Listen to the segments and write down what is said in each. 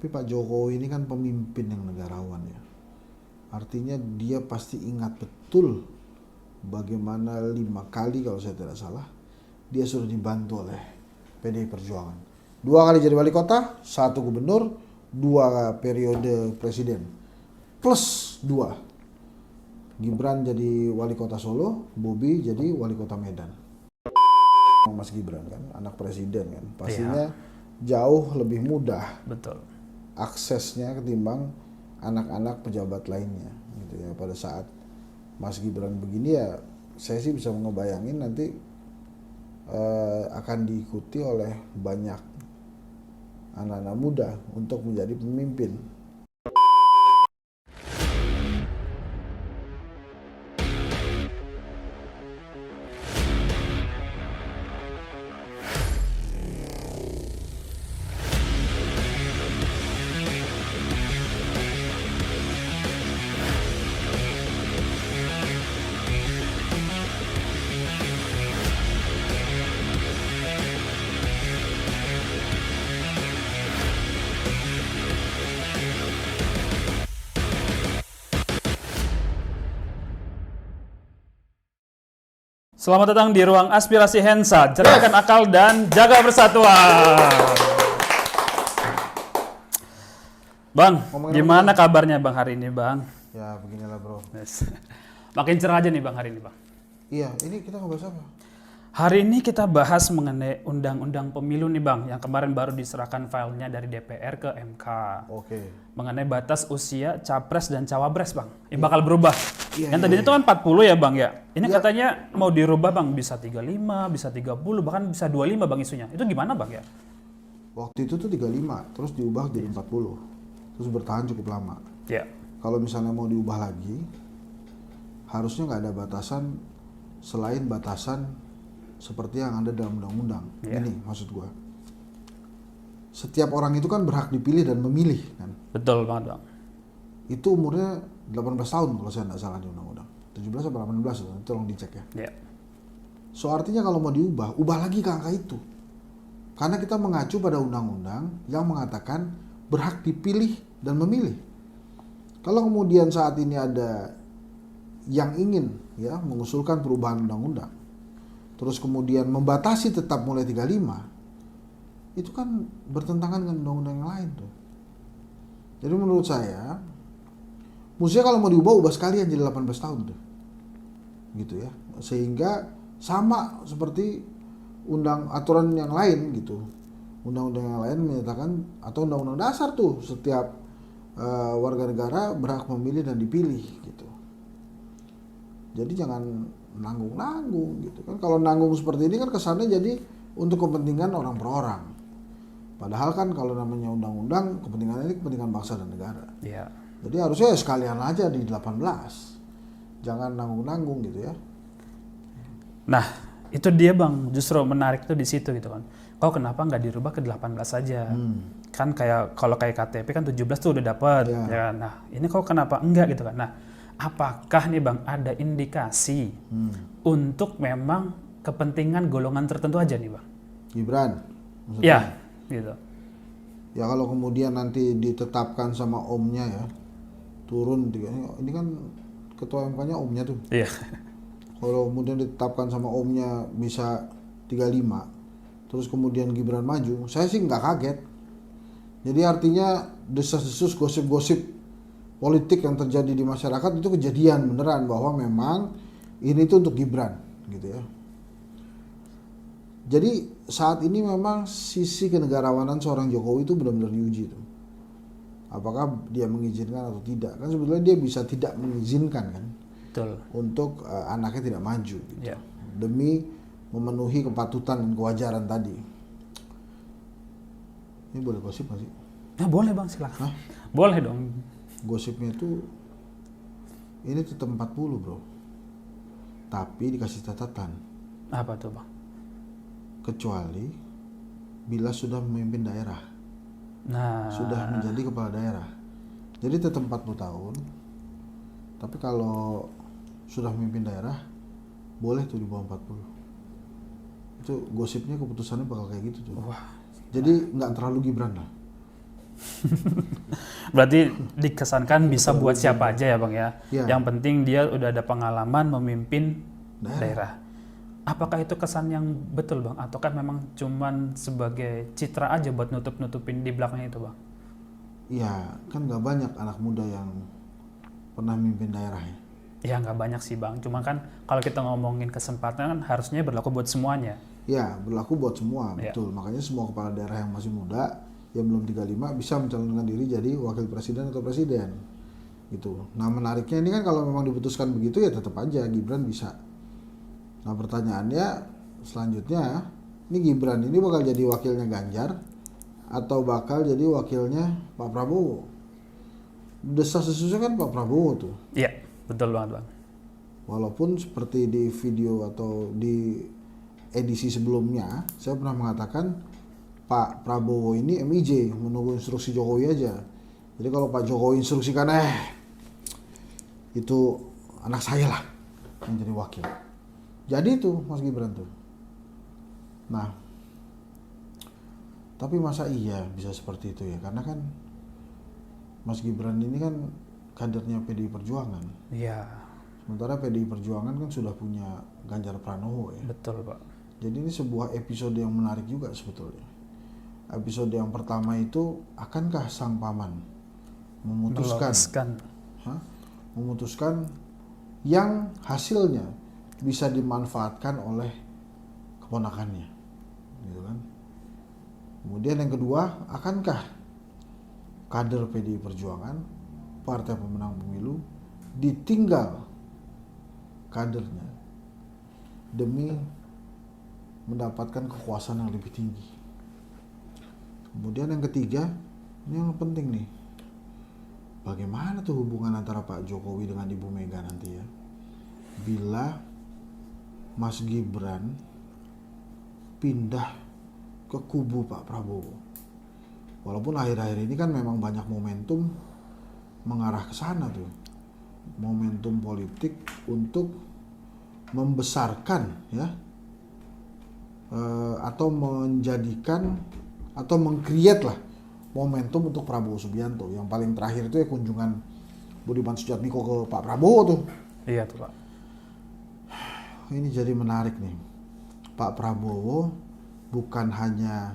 Tapi Pak Jokowi ini kan pemimpin yang negarawan ya. Artinya dia pasti ingat betul bagaimana 5 kali kalau saya tidak salah dia sudah dibantu oleh PDI Perjuangan. 2 kali jadi wali kota, 1 gubernur, 2 periode presiden. Plus 2. Gibran jadi wali kota Solo, Bobi jadi wali kota Medan. Mas Gibran kan, anak presiden kan. Pastinya jauh lebih mudah. Betul. Aksesnya ketimbang anak-anak pejabat lainnya gitu ya. Pada saat Mas Gibran begini ya, saya sih bisa ngebayangin nanti akan diikuti oleh banyak anak-anak muda untuk menjadi pemimpin. Selamat datang di ruang aspirasi Hensa, cerahkan akal dan jaga persatuan. Bang, gimana kabarnya Bang hari ini Bang? Ya beginilah bro. Yes. Makin cerah aja nih Bang hari ini Bang. Iya, ini kita ngebahas apa? Hari ini kita bahas mengenai undang-undang pemilu nih Bang, yang kemarin baru diserahkan filenya dari DPR ke MK. Oke. Mengenai batas usia capres dan cawapres Bang, yang bakal berubah. Iya, Yang tadinya itu kan 40 ya Bang ya. Ini katanya mau dirubah Bang, bisa 35, bisa 30, bahkan bisa 25 Bang isunya. Itu gimana Bang ya? Waktu itu tuh 35, terus diubah jadi 40. Terus bertahan cukup lama. Ya. Kalau misalnya mau diubah lagi, harusnya nggak ada batasan selain batasan seperti yang ada dalam undang-undang. Ini maksud gua. Setiap orang itu kan berhak dipilih dan memilih kan. Betul banget Bang. Itu umurnya 18 tahun kalau saya nggak salah di undang-undang. 17 atau 18 itu, tolong dicek ya. Ya. So artinya kalau mau diubah, ubah lagi ke angka itu. Karena kita mengacu pada undang-undang yang mengatakan berhak dipilih dan memilih. Kalau kemudian saat ini ada yang ingin ya mengusulkan perubahan undang-undang, terus kemudian membatasi tetap mulai 35, itu kan bertentangan dengan undang-undang yang lain tuh. Jadi menurut saya, mestinya kalau mau diubah, ubah sekalian jadi 18 tahun tuh. Gitu ya. Sehingga sama seperti aturan yang lain gitu. Undang-undang yang lain menyatakan, atau undang-undang dasar tuh, setiap warga negara berhak memilih dan dipilih gitu. Jadi jangan nanggung-nanggung gitu kan. Kalau nanggung seperti ini kan kesannya jadi untuk kepentingan orang per orang. Padahal kan kalau namanya undang-undang, kepentingan ini kepentingan bangsa dan negara. Iya. Jadi harusnya sekalian aja di 18. Jangan nanggung-nanggung gitu ya. Nah, itu dia Bang, justru menarik tuh di situ gitu kan. Kok kenapa nggak dirubah ke 18 saja? Kan kayak kalau kayak KTP kan 17 tuh udah dapat ya. Nah, ini kok kenapa enggak gitu kan. Nah, apakah nih Bang ada indikasi untuk memang kepentingan golongan tertentu aja nih Bang? Gibran. Iya, gitu. Ya kalau kemudian nanti ditetapkan sama omnya ya, turun ini kan ketua MK-nya omnya tuh. Iya. Kalau kemudian ditetapkan sama omnya bisa 35, terus kemudian Gibran maju, saya sih nggak kaget. Jadi artinya desas-desus gosip-gosip politik yang terjadi di masyarakat itu kejadian beneran bahwa memang ini tuh untuk Gibran gitu ya. Jadi saat ini memang sisi kenegarawanan seorang Jokowi itu benar-benar diuji tuh. Apakah dia mengizinkan atau tidak? Kan sebetulnya dia bisa tidak mengizinkan kan. Betul. Untuk anaknya tidak maju gitu. Ya. Demi memenuhi kepatutan dan kewajaran tadi. Ini boleh gosip nggak sih? Nah, boleh Bang, silakan. Boleh dong. Gosipnya itu ini tetap 40 bro, tapi dikasih catatan. Apa tuh Bang? Kecuali bila sudah memimpin daerah, sudah menjadi kepala daerah. Jadi tetap 40 tahun, tapi kalau sudah memimpin daerah boleh tuh di bawah 40. Itu gosipnya, keputusannya bakal kayak gitu tuh. Wah. Jadi nggak terlalu Gibran lah. Berarti dikesankan bisa buat siapa aja ya Bang ya. Ya. Yang penting dia udah ada pengalaman memimpin daerah. Apakah itu kesan yang betul Bang? Ataukah memang cuman sebagai citra aja buat nutup-nutupin di belakangnya itu Bang? Iya, kan nggak banyak anak muda yang pernah mimpin daerah ya. Ya nggak banyak sih Bang, cuma kan kalau kita ngomongin kesempatan kan harusnya berlaku buat semuanya. Ya, berlaku buat semua, Ya. betul. Makanya semua kepala daerah yang masih muda, yang belum 35 bisa mencalonkan diri jadi wakil presiden atau presiden. Gitu. Nah, menariknya ini kan kalau memang diputuskan begitu ya tetap aja Gibran bisa. Nah, pertanyaannya selanjutnya, ini Gibran ini bakal jadi wakilnya Ganjar atau bakal jadi wakilnya Pak Prabowo? Desas-desusnya kan Pak Prabowo tuh. Iya, betul banget Bang. Walaupun seperti di video atau di edisi sebelumnya, saya pernah mengatakan Pak Prabowo ini MIJ, menunggu instruksi Jokowi aja. Jadi kalau Pak Jokowi instruksikan, itu anak saya lah yang jadi wakil. Jadi itu Mas Gibran tuh. Nah, tapi masa iya bisa seperti itu ya? Karena kan Mas Gibran ini kan kadernya PDI Perjuangan. Iya, Sementara PDI Perjuangan kan sudah punya Ganjar Pranowo ya. betul Pak. Jadi ini sebuah episode yang menarik juga sebetulnya. Episode yang pertama itu, akankah sang paman memutuskan yang hasilnya bisa dimanfaatkan oleh keponakannya, gitu kan? Kemudian yang kedua, akankah kader PDI Perjuangan, partai pemenang pemilu, ditinggal kadernya demi mendapatkan kekuasaan yang lebih tinggi. Kemudian yang ketiga, ini yang penting nih, bagaimana tuh hubungan antara Pak Jokowi dengan Ibu Mega nanti ya, bila Mas Gibran pindah ke kubu Pak Prabowo. Walaupun akhir-akhir ini kan memang banyak momentum mengarah ke sana tuh, momentum politik untuk membesarkan ya, atau menjadikan atau meng-create lah momentum untuk Prabowo Subianto. Yang paling terakhir itu ya kunjungan Budiman Sujatmiko ke Pak Prabowo tuh. Iya tuh Pak. Ini jadi menarik nih. Pak Prabowo bukan hanya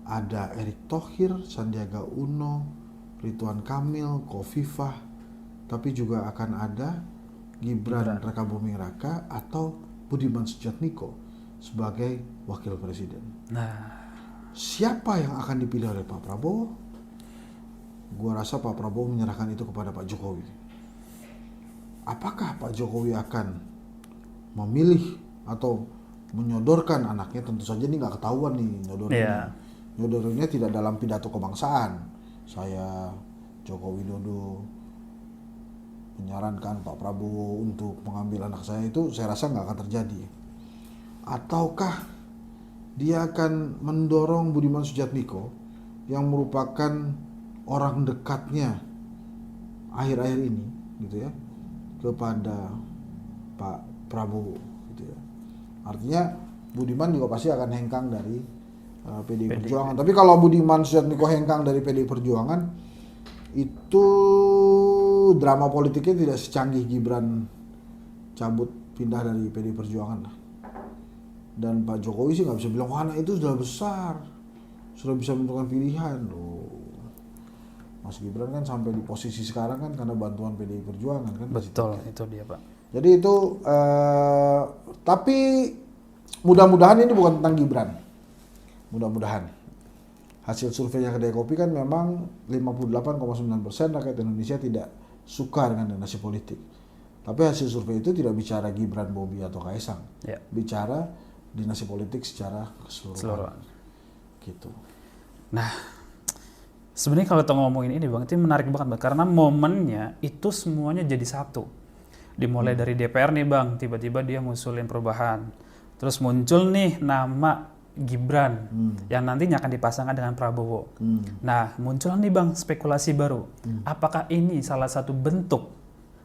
ada Erick Thohir, Sandiaga Uno, Ridwan Kamil, Khofifah, tapi juga akan ada Gibran Rakabuming Raka atau Budiman Sujatmiko sebagai wakil presiden. Nah, Siapa yang akan dipilih oleh Pak Prabowo? Gua rasa Pak Prabowo menyerahkan itu kepada Pak Jokowi. Apakah Pak Jokowi akan memilih atau menyodorkan anaknya? Tentu saja ini nggak ketahuan nih nyodorinnya. Iya. Nyodorinnya tidak dalam pidato kebangsaan. Saya Joko Widodo menyarankan Pak Prabowo untuk mengambil anak saya, itu saya rasa nggak akan terjadi. Ataukah dia akan mendorong Budiman Sujatmiko yang merupakan orang dekatnya akhir-akhir ini gitu ya kepada Pak Prabowo gitu ya. Artinya Budiman juga pasti akan hengkang dari PDI Perjuangan. Tapi kalau Budiman Sujatmiko hengkang dari PDI Perjuangan, itu drama politiknya tidak secanggih Gibran cabut pindah dari PDI Perjuangan lah. Dan Pak Jokowi sih nggak bisa bilang, wah anak itu sudah besar, sudah bisa menentukan pilihan. Loh, Mas Gibran kan sampai di posisi sekarang kan karena bantuan PDI Perjuangan kan. betul itu dia Pak. Jadi itu, tapi mudah-mudahan ini bukan tentang Gibran. Mudah-mudahan. Hasil surveinya Kedai Kopi kan memang 58,9% rakyat Indonesia tidak suka dengan dinasti politik. Tapi hasil survei itu tidak bicara Gibran, Bobi atau Kaisang. Ya. Bicara dinasti politik secara keseluruhan. Gitu. Nah, sebenarnya kalau kita ngomongin ini Bang, itu menarik banget Bang, karena momennya itu semuanya jadi satu. Dimulai dari DPR nih Bang, tiba-tiba dia ngusulin perubahan. Terus muncul nih nama Gibran yang nantinya akan dipasangkan dengan Prabowo. Nah, muncul nih Bang spekulasi baru. Apakah ini salah satu bentuk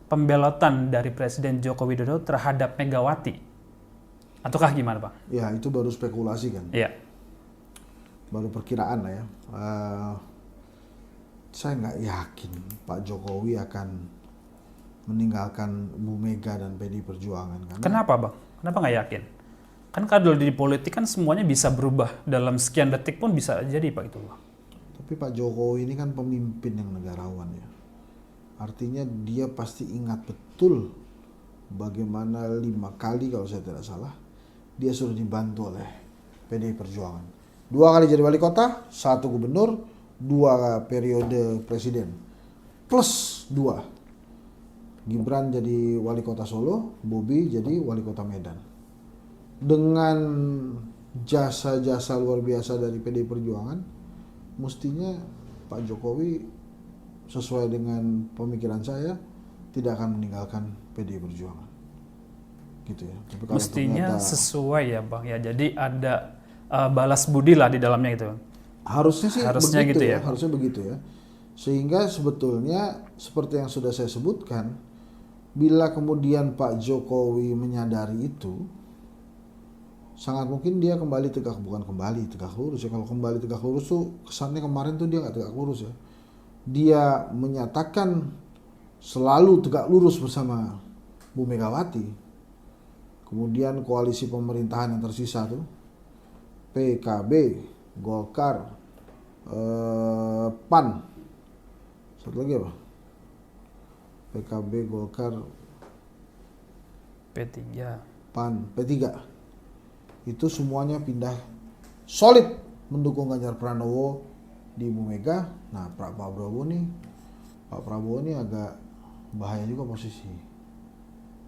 pembelotan dari Presiden Joko Widodo terhadap Megawati? Ataukah gimana Bang? Ya, itu baru spekulasi kan. Iya. Baru perkiraan lah ya. saya nggak yakin Pak Jokowi akan meninggalkan Bu Mega dan PDI Perjuangan. Karena Kenapa bang? Kenapa nggak yakin? Kan kalau di politik kan semuanya bisa berubah dalam sekian detik pun bisa jadi pak itu bang. tapi Pak Jokowi ini kan pemimpin yang negarawan ya. Artinya dia pasti ingat betul bagaimana 5 kali kalau saya tidak salah dia sudah dibantu oleh PDI Perjuangan. 2 kali jadi wali kota, 1 gubernur, 2 periode presiden. Plus 2. Gibran jadi wali kota Solo, Bobi jadi wali kota Medan. Dengan jasa-jasa luar biasa dari PDI Perjuangan, mestinya Pak Jokowi sesuai dengan pemikiran saya tidak akan meninggalkan PDI Perjuangan. Gitu ya. Tapi kalau Mestinya ternyata sesuai ya bang ya. Jadi ada balas budi lah di dalamnya itu. harusnya sih Harusnya begitu gitu ya, ya. harusnya begitu ya. Sehingga sebetulnya seperti yang sudah saya sebutkan, bila kemudian Pak Jokowi menyadari itu, sangat mungkin dia kembali tegak lurus ya. Kalau kembali tegak lurus tuh kesannya kemarin tuh dia nggak tegak lurus ya. Dia menyatakan selalu tegak lurus bersama Bu Megawati. Kemudian koalisi pemerintahan yang tersisa tuh PKB, Golkar, PAN, satu lagi apa? PKB, Golkar, P3. PAN, P3. Itu semuanya pindah solid mendukung Ganjar Pranowo di Bu Mega. Nah, Pak Prabowo nih agak bahaya juga posisi.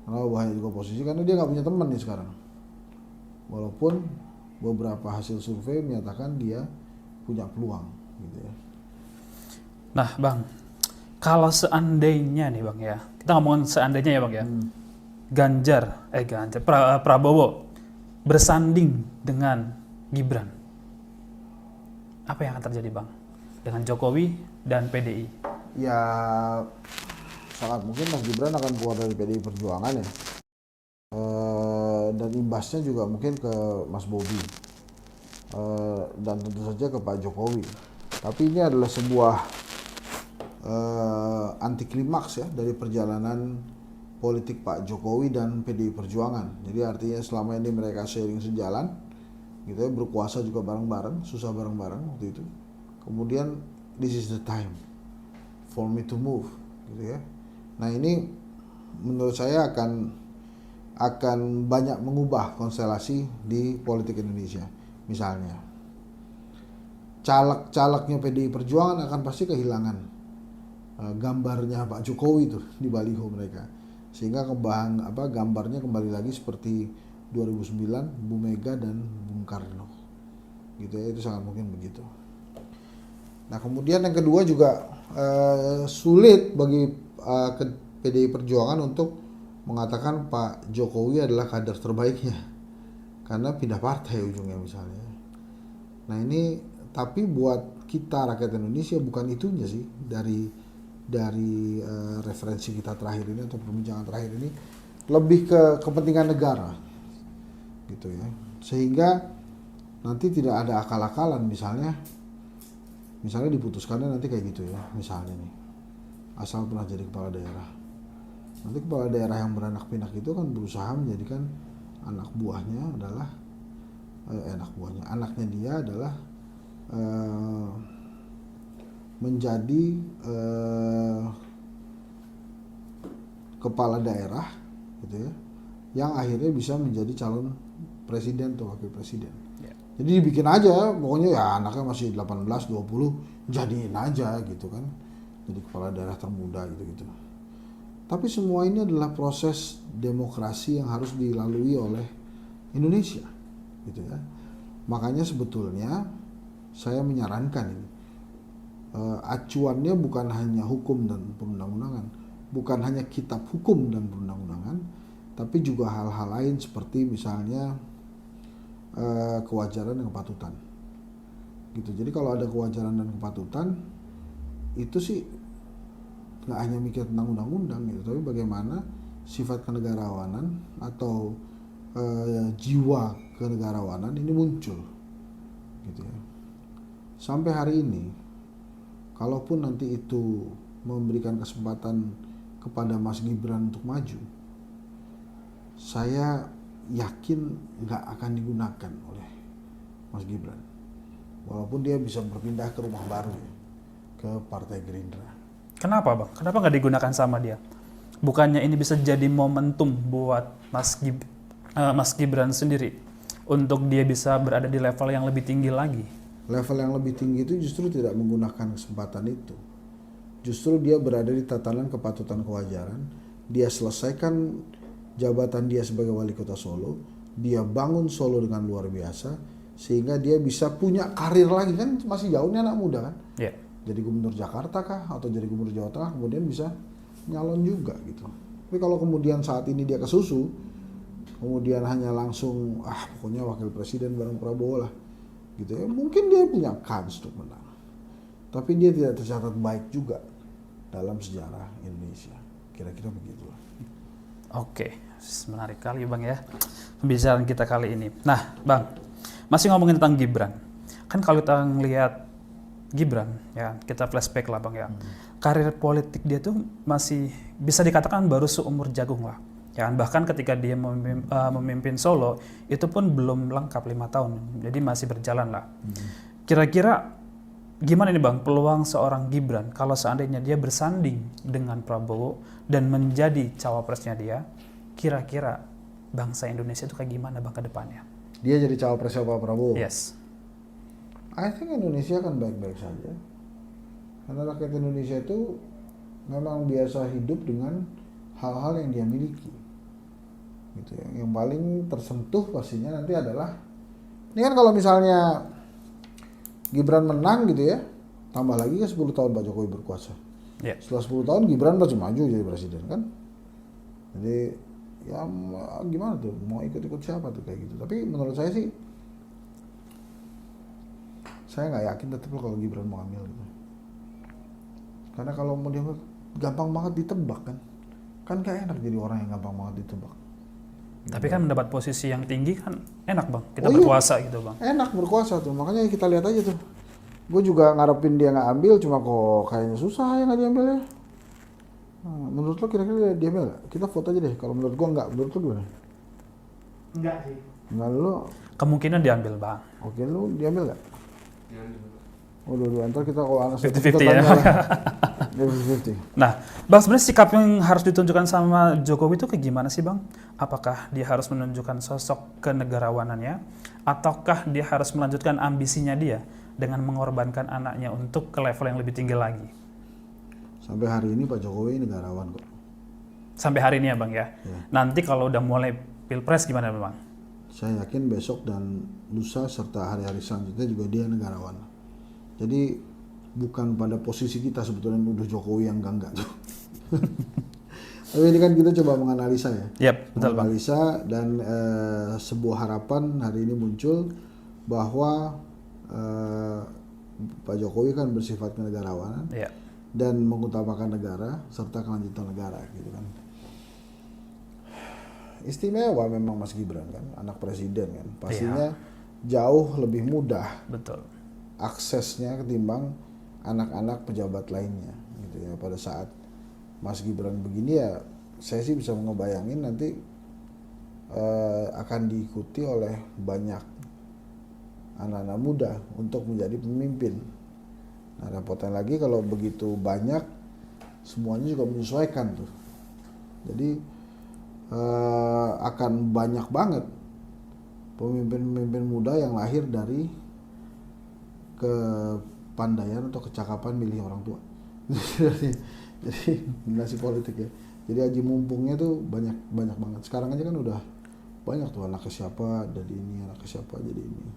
Kenapa bahaya juga posisi? Karena dia nggak punya teman nih sekarang. Walaupun beberapa hasil survei menyatakan dia punya peluang, gitu ya. Nah bang, kalau seandainya nih bang ya, kita ngomongin seandainya ya bang ya, Prabowo bersanding dengan Gibran, apa yang akan terjadi bang dengan Jokowi dan PDI? Ya sangat mungkin Mas Gibran akan keluar dari PDI Perjuangan ya. Dan imbasnya juga mungkin ke Mas Bobi. Dan tentu saja ke Pak Jokowi. Tapi ini adalah sebuah anti klimaks ya dari perjalanan politik Pak Jokowi dan PDI Perjuangan. Jadi artinya selama ini mereka sharing sejalan, gitu ya, berkuasa juga bareng-bareng, susah bareng-bareng waktu itu. Kemudian this is the time for me to move, gitu ya. Nah ini menurut saya akan banyak mengubah konstelasi di politik Indonesia. Misalnya caleg-calegnya PDI Perjuangan akan pasti kehilangan gambarnya Pak Jokowi itu di baliho mereka, sehingga gambarnya kembali lagi seperti 2009 Bu Mega dan Bung Karno, gitu ya. Itu sangat mungkin begitu. Nah kemudian yang kedua juga sulit bagi PDI Perjuangan untuk mengatakan Pak Jokowi adalah kader terbaiknya karena pindah partai ujungnya misalnya. Nah ini tapi buat kita rakyat Indonesia bukan itunya sih dari referensi kita terakhir ini atau perbincangan terakhir ini, lebih ke kepentingan negara, gitu ya. Sehingga nanti tidak ada akal-akalan, misalnya diputuskannya nanti kayak gitu ya, misalnya nih asal pernah jadi kepala daerah, nanti kepala daerah yang beranak pinak itu kan berusaha menjadikan anaknya dia adalah menjadi kepala daerah, gitu ya, yang akhirnya bisa menjadi calon presiden atau wakil presiden. Jadi dibikin aja, pokoknya ya anaknya masih 18-20, jadiin aja gitu kan, jadi kepala daerah termuda gitu. Tapi semua ini adalah proses demokrasi yang harus dilalui oleh Indonesia, gitu ya. Makanya sebetulnya saya menyarankan ini, acuannya bukan hanya hukum dan perundang-undangan, bukan hanya kitab hukum dan perundang-undangan, tapi juga hal-hal lain seperti misalnya kewajaran dan kepatutan, gitu. Jadi kalau ada kewajaran dan kepatutan itu sih nggak hanya mikir tentang undang-undang gitu, tapi bagaimana sifat kenegarawanan atau jiwa kenegarawanan ini muncul, gitu ya. Sampai hari ini kalaupun nanti itu memberikan kesempatan kepada Mas Gibran untuk maju, saya yakin nggak akan digunakan oleh Mas Gibran. Walaupun dia bisa berpindah ke rumah baru ya, ke Partai Gerindra. Kenapa bang? Kenapa nggak digunakan sama dia? Bukannya ini bisa jadi momentum buat Mas Gibran sendiri untuk dia bisa berada di level yang lebih tinggi lagi? Level yang lebih tinggi itu justru tidak menggunakan kesempatan itu. Justru dia berada di tatanan kepatutan kewajaran. Dia selesaikan jabatan dia sebagai wali kota Solo. Dia bangun Solo dengan luar biasa. Sehingga dia bisa punya karir lagi, kan masih jauh nih anak muda kan. Yeah. Jadi gubernur Jakarta kah atau jadi gubernur Jawa Tengah, kemudian bisa nyalon juga gitu. Tapi kalau kemudian saat ini dia kesusu, kemudian hanya langsung pokoknya wakil presiden bareng Prabowo lah gitu ya, mungkin dia punya kans untuk menang, tapi dia tidak tercatat baik juga dalam sejarah Indonesia, kira-kira begitulah. Oke, menarik kali bang ya pembicaraan kita kali ini. Nah bang, masih ngomongin tentang Gibran, kan kalau kita ngelihat Gibran ya, kita flashback lah bang ya, karir politik dia tuh masih bisa dikatakan baru seumur jagung lah. Ya, bahkan ketika dia memimpin Solo itu pun belum lengkap 5 tahun, jadi masih berjalan lah. Kira-kira gimana nih bang peluang seorang Gibran kalau seandainya dia bersanding dengan Prabowo dan menjadi cawapresnya dia, kira-kira bangsa Indonesia itu kayak gimana bang ke depannya? Dia jadi cawapresnya Pak Prabowo? Yes. I think Indonesia akan baik-baik saja, karena rakyat Indonesia itu memang biasa hidup dengan hal-hal yang dia miliki. Gitu ya. Yang paling tersentuh pastinya nanti adalah, ini kan kalau misalnya Gibran menang gitu ya, tambah lagi kan 10 tahun Pak Jokowi berkuasa. Yeah. Setelah 10 tahun Gibran masih maju jadi presiden kan. Jadi ya gimana tuh, mau ikut-ikut siapa tuh kayak gitu. Tapi menurut saya sih, saya nggak yakin tetap kalau Gibran mau ambil gitu. Karena kalau mau dia gampang banget ditebak kan. Kan gak enak jadi orang yang gampang banget ditebak. Tapi kan mendapat posisi yang tinggi kan enak bang, kita berkuasa gitu bang. Enak berkuasa tuh, makanya kita lihat aja tuh. Gue juga ngarepin dia nggak ambil, cuma kok kayaknya susah ya nggak diambil ya. Nah, menurut lo kira-kira dia ambil nggak? Kita vote aja deh. Kalau menurut gue nggak, menurut lo gimana? Enggak sih. Nggak lo? Kemungkinan diambil bang. Oke, lo diambil nggak? Diambil. Oh, dua-dua ntar kita kalau anak 50-50 ya. 50-50. Nah, bang sebenarnya sikap yang harus ditunjukkan sama Jokowi itu kayak gimana sih bang? Apakah dia harus menunjukkan sosok kenegarawanannya, ataukah dia harus melanjutkan ambisinya dia dengan mengorbankan anaknya untuk ke level yang lebih tinggi lagi? Sampai hari ini Pak Jokowi negarawan kok. Sampai hari ini ya bang ya. Ya. Nanti kalau udah mulai pilpres gimana bang? Saya yakin besok dan lusa serta hari-hari selanjutnya juga dia negarawan. Jadi bukan pada posisi kita sebetulnya nuduh Jokowi yang enggak tuh. Tapi ini kan kita coba menganalisa ya. Yap, betul bang. Menganalisa dan sebuah harapan hari ini muncul bahwa Pak Jokowi kan bersifat kenegarawanan dan mengutamakan negara serta kelanjutan negara gitu kan. Istimewa memang Mas Gibran kan, anak presiden kan. Pastinya jauh lebih mudah. Betul. Aksesnya ketimbang anak-anak pejabat lainnya gitu ya. Pada saat Mas Gibran begini ya, saya sih bisa ngebayangin nanti akan diikuti oleh banyak anak-anak muda untuk menjadi pemimpin. Nah, repotnya lagi kalau begitu banyak, semuanya juga menyesuaikan tuh. Jadi akan banyak banget pemimpin-pemimpin muda yang lahir dari kepandaian atau kecakapan milih orang tua. Jadi dinasti politik ya. Jadi aji mumpungnya tuh banyak banget. Sekarang aja kan udah banyak tuh anaknya siapa jadi ini, anaknya siapa jadi ini.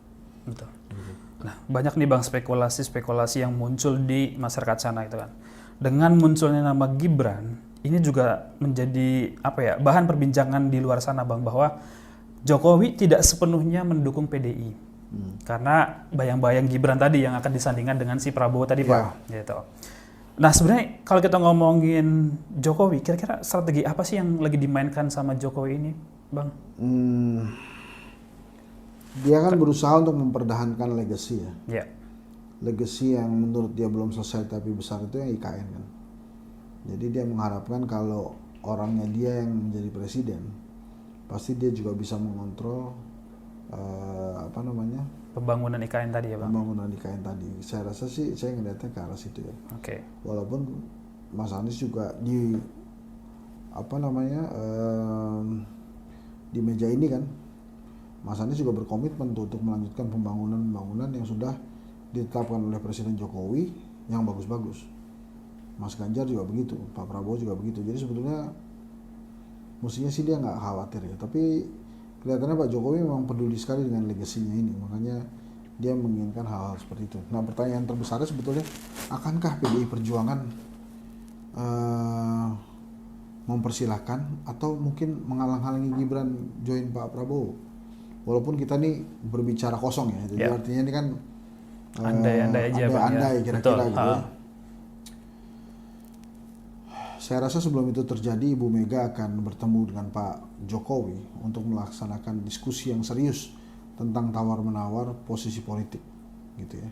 Betul. Nah, banyak nih bang spekulasi yang muncul di masyarakat sana itu kan. Dengan munculnya nama Gibran, ini juga menjadi bahan perbincangan di luar sana bang, bahwa Jokowi tidak sepenuhnya mendukung PDI. Karena bayang-bayang Gibran tadi yang akan disandingkan dengan si Prabowo tadi Pak. Gitu. Nah sebenarnya kalau kita ngomongin Jokowi, kira-kira strategi apa sih yang lagi dimainkan sama Jokowi ini Bang? Dia kan berusaha untuk mempertahankan legacy ya. Yeah. legacy yang menurut dia belum selesai tapi besar itu yang IKN kan. Jadi dia mengharapkan kalau orangnya dia yang menjadi presiden, pasti dia juga bisa mengontrol pembangunan IKN tadi ya Bang? Pembangunan IKN tadi. Saya rasa sih, saya ngeliatnya ke arah situ ya. Oke. Walaupun Mas Anies juga di di meja ini kan, Mas Anies juga berkomitmen untuk melanjutkan pembangunan yang sudah ditetapkan oleh Presiden Jokowi yang bagus-bagus. Mas Ganjar juga begitu, Pak Prabowo juga begitu. Jadi sebetulnya mestinya sih dia nggak khawatir ya. Tapi kelihatannya Pak Jokowi memang peduli sekali dengan legasinya ini, makanya dia menginginkan hal-hal seperti itu. Nah, pertanyaan terbesarnya sebetulnya, akankah PDI Perjuangan mempersilahkan atau mungkin menghalang-halangi Gibran join Pak Prabowo? Walaupun kita nih berbicara kosong ya, jadi artinya ini kan andai-andai aja Bang, andai kira-kira gitu ya. Saya rasa sebelum itu terjadi, Ibu Mega akan bertemu dengan Pak Jokowi untuk melaksanakan diskusi yang serius tentang tawar-menawar posisi politik, gitu ya,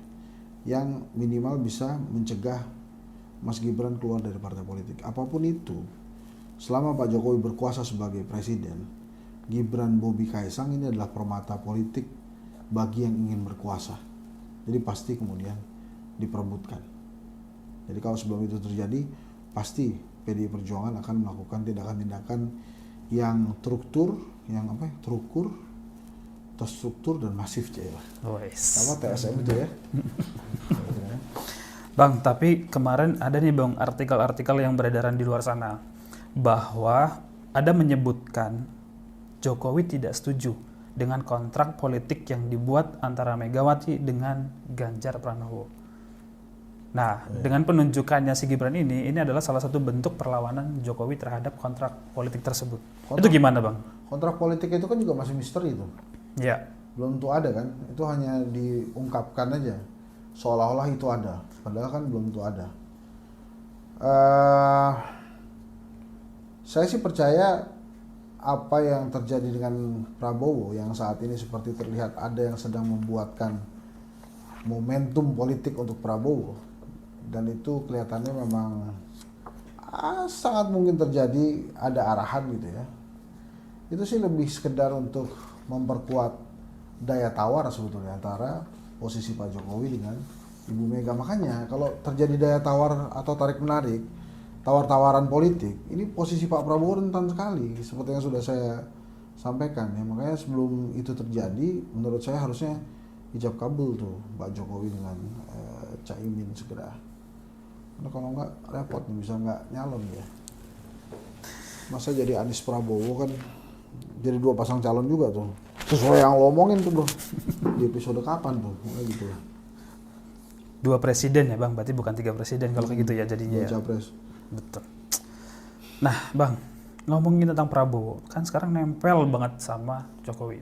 yang minimal bisa mencegah Mas Gibran keluar dari partai politik. Apapun itu, selama Pak Jokowi berkuasa sebagai presiden, Gibran Bobi Kaesang ini adalah permata politik bagi yang ingin berkuasa. Jadi pasti kemudian diperebutkan. Jadi kalau sebelum itu terjadi, pasti PDI Perjuangan akan melakukan tindakan-tindakan yang terukur, terstruktur dan masif sama TSM itu ya. Bang, tapi kemarin ada nih Bang artikel-artikel yang beredaran di luar sana bahwa ada menyebutkan Jokowi tidak setuju dengan kontrak politik yang dibuat antara Megawati dengan Ganjar Pranowo. Nah, dengan penunjukannya si Gibran ini adalah salah satu bentuk perlawanan Jokowi terhadap kontrak politik tersebut. Itu gimana Bang? Kontrak politik itu kan juga masih misteri itu. Ya. Belum tentu ada kan, itu hanya diungkapkan aja, seolah-olah itu ada, padahal kan belum tentu ada. Saya sih percaya apa yang terjadi dengan Prabowo yang saat ini seperti terlihat ada yang sedang membuatkan momentum politik untuk Prabowo, dan itu kelihatannya memang sangat mungkin terjadi, ada arahan gitu ya. Itu sih lebih sekedar untuk memperkuat daya tawar sebetulnya antara posisi Pak Jokowi dengan Ibu Mega. Makanya kalau terjadi daya tawar atau tarik menarik, tawar-tawaran politik, ini posisi Pak Prabowo rentan sekali seperti yang sudah saya sampaikan ya. Makanya sebelum itu terjadi, menurut saya harusnya ijab kabul tuh Pak Jokowi dengan Caimin segera. Karena kalau nggak repot nih, bisa nggak nyalon ya. Masa jadi Anies Prabowo kan jadi dua pasang calon juga tuh. Sesuai yang lo omongin tuh bro. Di episode kapan tuh? Gitu. Dua presiden ya Bang, berarti bukan 3 presiden kalau kayak gitu ya jadinya. Dua capres. Betul. Nah Bang, ngomongin tentang Prabowo, kan sekarang nempel banget sama Jokowi.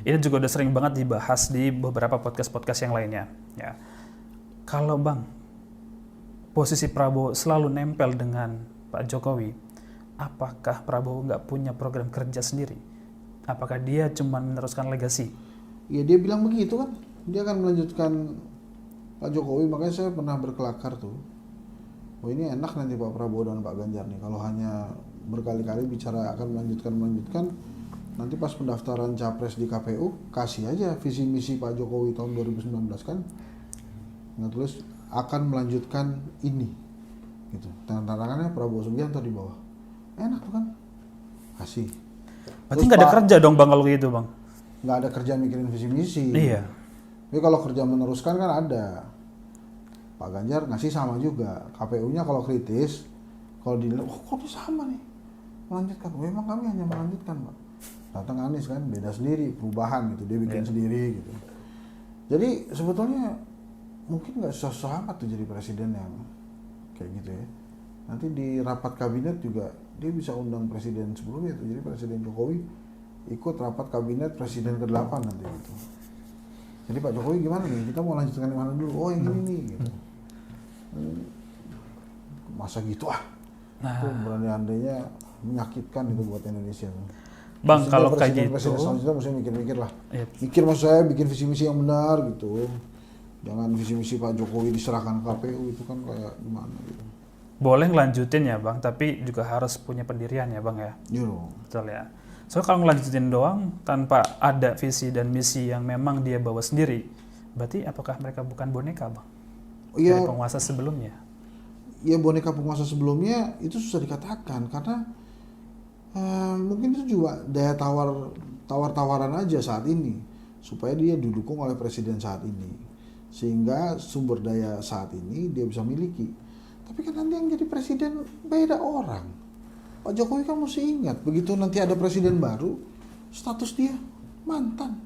Ini juga udah sering banget dibahas di beberapa podcast-podcast yang lainnya. Ya. Kalau Bang, posisi Prabowo selalu nempel dengan Pak Jokowi, apakah Prabowo nggak punya program kerja sendiri? Apakah dia cuma meneruskan legasi? Ya dia bilang begitu kan, dia akan melanjutkan Pak Jokowi. Makanya saya pernah berkelakar tuh, oh ini enak nanti Pak Prabowo dan Pak Ganjar nih, kalau hanya berkali-kali bicara akan melanjutkan, nanti pas pendaftaran capres di KPU, kasih aja visi misi Pak Jokowi tahun 2019 kan, nggak tulis akan melanjutkan ini, gitu. Tangan-tangannya Prabowo Subianto di bawah, enak tuh kan, kasih. Berarti nggak ada kerja dong Bang kalau gitu Bang? Nggak ada kerja mikirin visi misi. Iya. Tapi kalau kerja meneruskan kan ada. Pak Ganjar ngasih sama juga. KPU-nya kalau kritis, kalau dinilai, oh kok dia sama nih, melanjutkan. Memang kami hanya melanjutkan Pak. Datang Anies kan, beda sendiri, perubahan gitu, dia bikin sendiri gitu. Jadi sebetulnya mungkin nggak susah amat tuh jadi presiden yang kayak gitu ya. Nanti di rapat kabinet juga dia bisa undang presiden sebelumnya tuh. Jadi Presiden Jokowi ikut rapat kabinet presiden ke-8 nanti gitu. Jadi Pak Jokowi gimana nih? Kita mau lanjutkan yang mana dulu? Oh yang ini nih gitu. Masa gitu itu berandai-andainya menyakitkan itu buat Indonesia. Bang, Maksudnya kalau kayak gitu presiden selanjutnya mesti mikir-mikir lah. Iya. Mikir maksud saya bikin visi misi yang benar gitu. Jangan visi misi Pak Jokowi diserahkan ke KPU, itu kan kayak gimana gitu. Boleh ngelanjutin ya Bang, tapi juga harus punya pendirian ya Bang ya. Iya dong. Betul ya. So kalau ngelanjutin doang tanpa ada visi dan misi yang memang dia bawa sendiri, berarti apakah mereka bukan boneka Bang? Iya. Dari penguasa sebelumnya. Ya boneka penguasa sebelumnya itu susah dikatakan karena mungkin itu juga daya tawar-tawaran aja saat ini supaya dia didukung oleh presiden saat ini, sehingga sumber daya saat ini dia bisa miliki. Tapi kan nanti yang jadi presiden beda orang. Pak Jokowi kan mesti ingat, begitu nanti ada presiden baru, status dia mantan.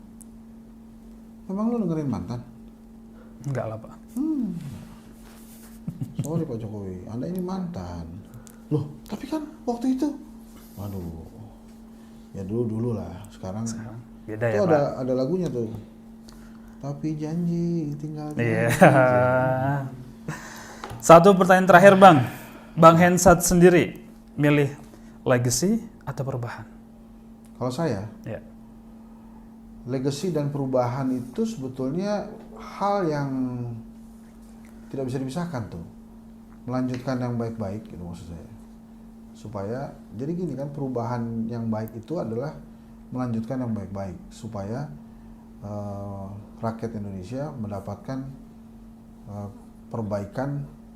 Emang lu dengerin mantan? Enggak lah Pak. Sorry Pak Jokowi, Anda ini mantan. Loh, tapi kan waktu itu, waduh, ya dulu lah. Sekarang Beda itu ya Pak. ada lagunya tuh. Tapi janji tinggal janji. Iya. Satu pertanyaan terakhir Bang. Bang Hensat sendiri milih legacy atau perubahan? Kalau saya, Ya. legacy dan perubahan itu sebetulnya hal yang tidak bisa dipisahkan tuh. Melanjutkan yang baik-baik gitu maksud saya. Supaya jadi gini kan, perubahan yang baik itu adalah melanjutkan yang baik-baik supaya rakyat Indonesia mendapatkan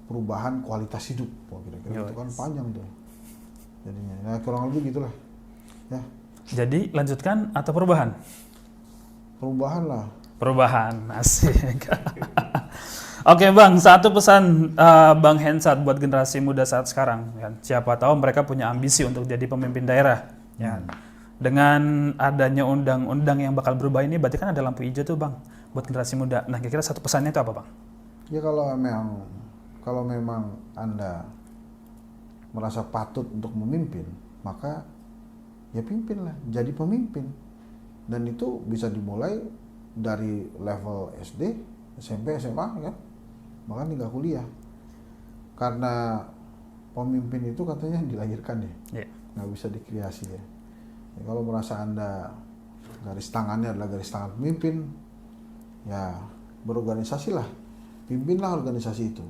perubahan kualitas hidup. Wah, kira-kira itu kan panjang tuh. Jadinya, nah kurang lebih gitulah. Ya, Jadi lanjutkan atau perubahan? perubahan lah. Perubahan, asik. Oke Bang, satu pesan Bang Hensat buat generasi muda saat sekarang. Kan? Siapa tahu mereka punya ambisi untuk jadi pemimpin daerah. Ya. Dengan adanya undang-undang yang bakal berubah ini, berarti kan ada lampu hijau tuh Bang, buat generasi muda. Nah kira-kira satu pesannya itu apa Bang? Ya kalau memang Anda merasa patut untuk memimpin, maka ya pimpinlah, jadi pemimpin. Dan itu bisa dimulai dari level SD, SMP, SMA kan, bahkan hingga kuliah. Karena pemimpin itu katanya dilahirkan ya, nggak bisa dikreasi ya. Ya, kalau merasa Anda garis tangannya adalah garis tangan pemimpin, ya berorganisasilah, pimpinlah organisasi itu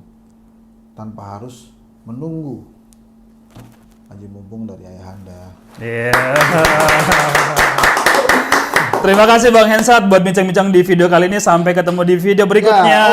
tanpa harus menunggu aji mumpung dari ayahanda. Terima kasih Bang Hensat buat bincang-bincang di video kali ini. Sampai ketemu di video berikutnya. Ya,